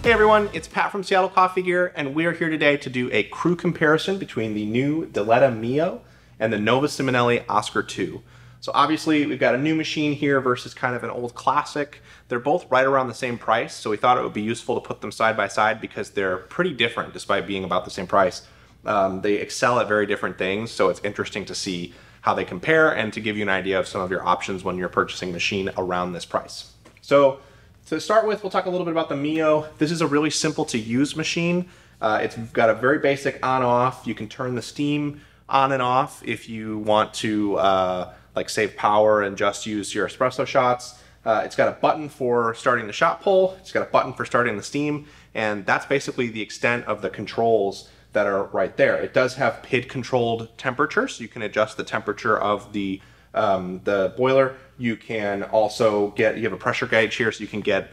Hey everyone, it's Pat from Seattle Coffee Gear, and we are here today to do a crew comparison between the new Diletta Mio and the Nuova Simonelli Oscar II. So obviously we've got a new machine here versus kind of an old classic. They're both right around the same price, so we thought it would be useful to put them side by side because they're pretty different despite being about the same price. They excel at very different things, so it's interesting to see how they compare and to give you an idea of some of your options when you're purchasing a machine around this price. So to start with, we'll talk a little bit about the Mio. This is a really simple to use machine. It's got a very basic on-off. You can turn the steam on and off if you want to like save power and just use your espresso shots. It's got a button for starting the shot pull. It's got a button for starting the steam, and that's basically the extent of the controls that are right there. It does have PID controlled temperature, so you can adjust the temperature of the boiler. You can also you have a pressure gauge here, so you can get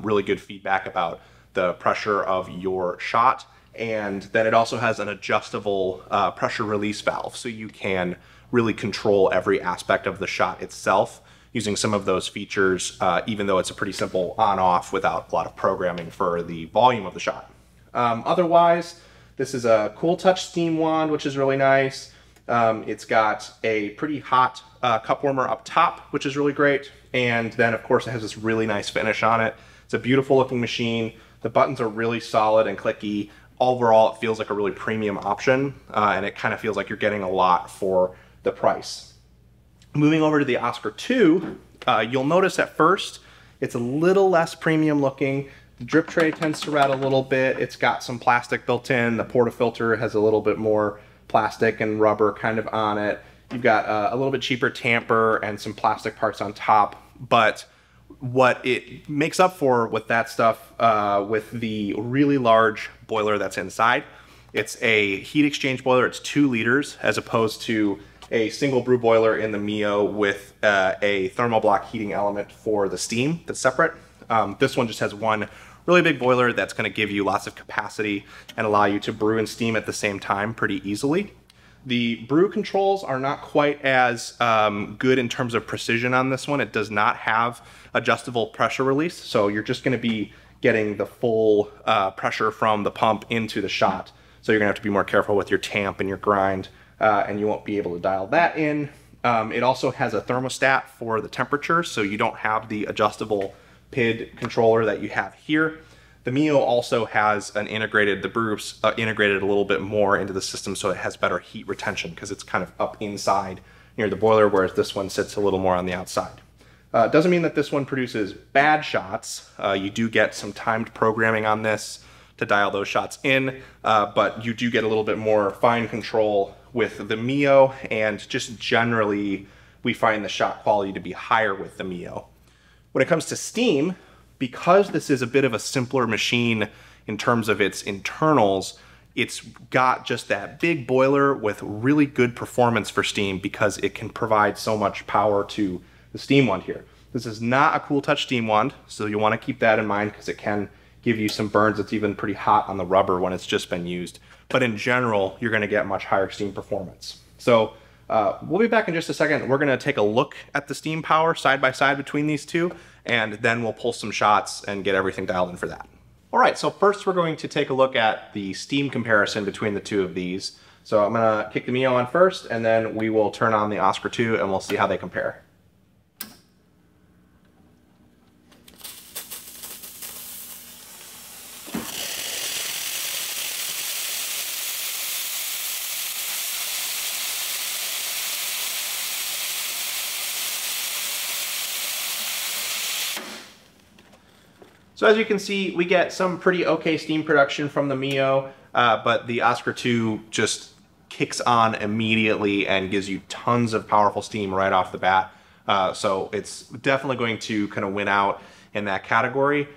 really good feedback about the pressure of your shot. And then it also has an adjustable pressure release valve, so you can really control every aspect of the shot itself using some of those features, even though it's a pretty simple on-off without a lot of programming for the volume of the shot. Otherwise, this is a cool touch steam wand, which is really nice. It's got a pretty hot cup warmer up top, which is really great. And then of course it has this really nice finish on it. It's a beautiful looking machine. The buttons are really solid and clicky. Overall, it feels like a really premium option, and it kind of feels like you're getting a lot for the price. Moving over to the Oscar II, you'll notice at first it's a little less premium looking. The drip tray tends to rattle a little bit. It's got some plastic built in. The portafilter has a little bit more plastic and rubber kind of on it. You've got a little bit cheaper tamper and some plastic parts on top, but what it makes up for with that stuff, with the really large boiler that's inside, it's a heat exchange boiler. It's 2 liters as opposed to a single brew boiler in the Mio with a thermal block heating element for the steam that's separate. This one just has one really big boiler that's going to give you lots of capacity and allow you to brew and steam at the same time pretty easily. The brew controls are not quite as good in terms of precision on this one. It does not have adjustable pressure release, so you're just going to be getting the full pressure from the pump into the shot. So you're going to have to be more careful with your tamp and your grind, and you won't be able to dial that in. It also has a thermostat for the temperature, so you don't have the adjustable PID controller that you have here. The Mio also has an integrated, the brew's integrated a little bit more into the system, so it has better heat retention because it's kind of up inside near the boiler, whereas this one sits a little more on the outside. Doesn't mean that this one produces bad shots. You do get some timed programming on this to dial those shots in, but you do get a little bit more fine control with the Mio, and just generally we find the shot quality to be higher with the Mio. When it comes to steam, because this is a bit of a simpler machine in terms of its internals, it's got just that big boiler with really good performance for steam because it can provide so much power to the steam wand here. This is not a cool touch steam wand, so you want to keep that in mind because it can give you some burns. It's even pretty hot on the rubber when it's just been used. But in general, you're going to get much higher steam performance. So we'll be back in just a second. We're going to take a look at the steam power side by side between these two, and then we'll pull some shots and get everything dialed in for that. All right, so first we're going to take a look at the steam comparison between the two of these. So I'm going to kick the Mio on first, and then we will turn on the Oscar II and we'll see how they compare. So as you can see, we get some pretty okay steam production from the Mio, but the Oscar II just kicks on immediately and gives you tons of powerful steam right off the bat. So it's definitely going to kind of win out in that category.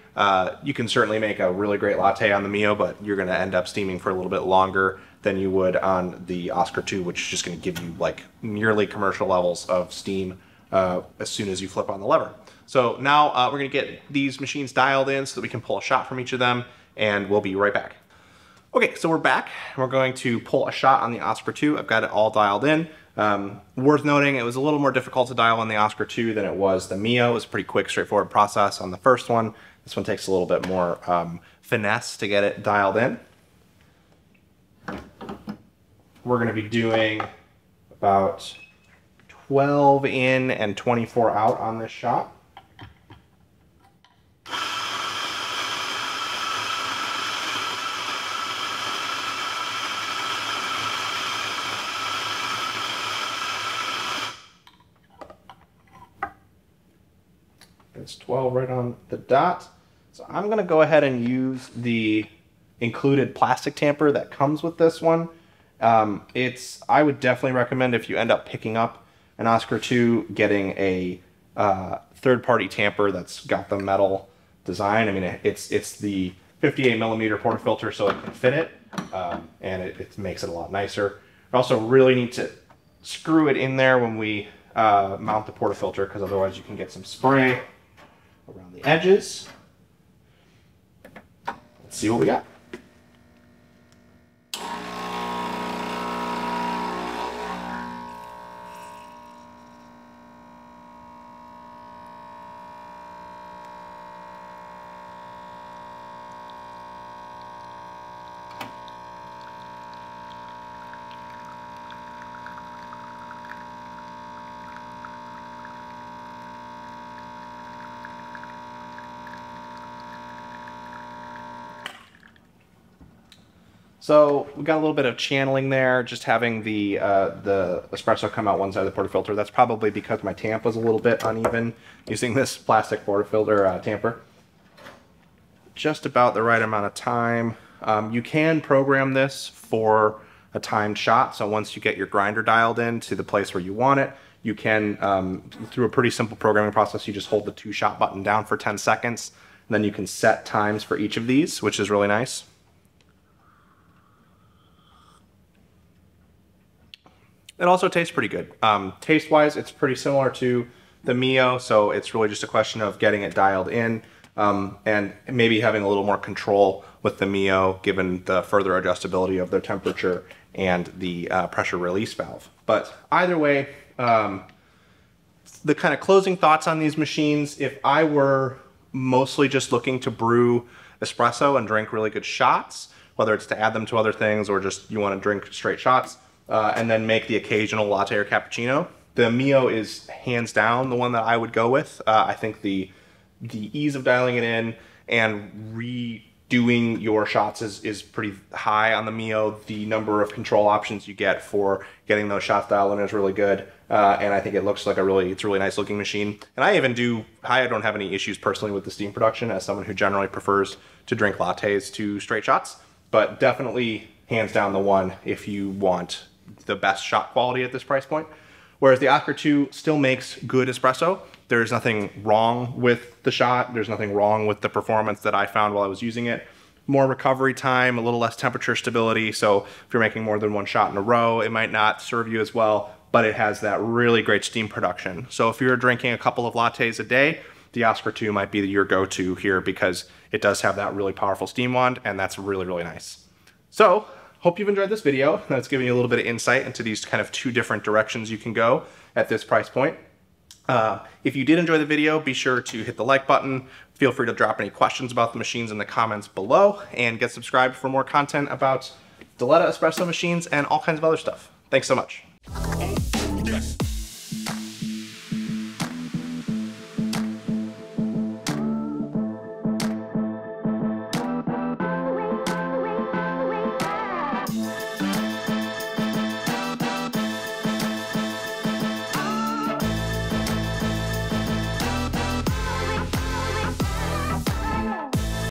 You can certainly make a really great latte on the Mio, but you're going to end up steaming for a little bit longer than you would on the Oscar II, which is just going to give you like nearly commercial levels of steam as soon as you flip on the lever. So now we're going to get these machines dialed in so that we can pull a shot from each of them, and we'll be right back. Okay, so we're back. We're going to pull a shot on the Oscar II. I've got it all dialed in. Worth noting, it was a little more difficult to dial on the Oscar II than it was the Mio. It was a pretty quick, straightforward process on the first one. This one takes a little bit more finesse to get it dialed in. We're going to be doing about 12 in and 24 out on this shot. It's 12 right on the dot. So I'm going to go ahead and use the included plastic tamper that comes with this one. I would definitely recommend, if you end up picking up an Oscar II, getting a third-party tamper that's got the metal design. I mean, it's the 58 millimeter portafilter, so it can fit it, and it makes it a lot nicer. I also really need to screw it in there when we mount the portafilter, because otherwise you can get some spray around the edges. Let's see what we got. So we got a little bit of channeling there, just having the espresso come out one side of the portafilter. That's probably because my tamp was a little bit uneven using this plastic portafilter tamper. Just about the right amount of time. You can program this for a timed shot. So once you get your grinder dialed in to the place where you want it, you can, through a pretty simple programming process, you just hold the 2-shot button down for 10 seconds. And then you can set times for each of these, which is really nice. It also tastes pretty good. Taste-wise, it's pretty similar to the Mio, so it's really just a question of getting it dialed in and maybe having a little more control with the Mio, given the further adjustability of their temperature and the pressure release valve. But either way, the kind of closing thoughts on these machines, if I were mostly just looking to brew espresso and drink really good shots, whether it's to add them to other things or just you want to drink straight shots, and then make the occasional latte or cappuccino, the Mio is hands down the one that I would go with. I think the ease of dialing it in and redoing your shots is pretty high on the Mio. The number of control options you get for getting those shots dialed in is really good, and I think it looks like it's a really nice looking machine. And I don't have any issues personally with the steam production as someone who generally prefers to drink lattes to straight shots, but definitely hands down the one if you want the best shot quality at this price point. Whereas the Oscar II still makes good espresso. There's nothing wrong with the shot. There's nothing wrong with the performance that I found while I was using it. More recovery time, a little less temperature stability. So if you're making more than one shot in a row, it might not serve you as well, but it has that really great steam production. So if you're drinking a couple of lattes a day, the Oscar II might be your go-to here because it does have that really powerful steam wand, and that's really, really nice. So hope you've enjoyed this video. That's giving you a little bit of insight into these kind of two different directions you can go at this price point. If you did enjoy the video, be sure to hit the like button. Feel free to drop any questions about the machines in the comments below, and get subscribed for more content about Diletta espresso machines and all kinds of other stuff. Thanks so much.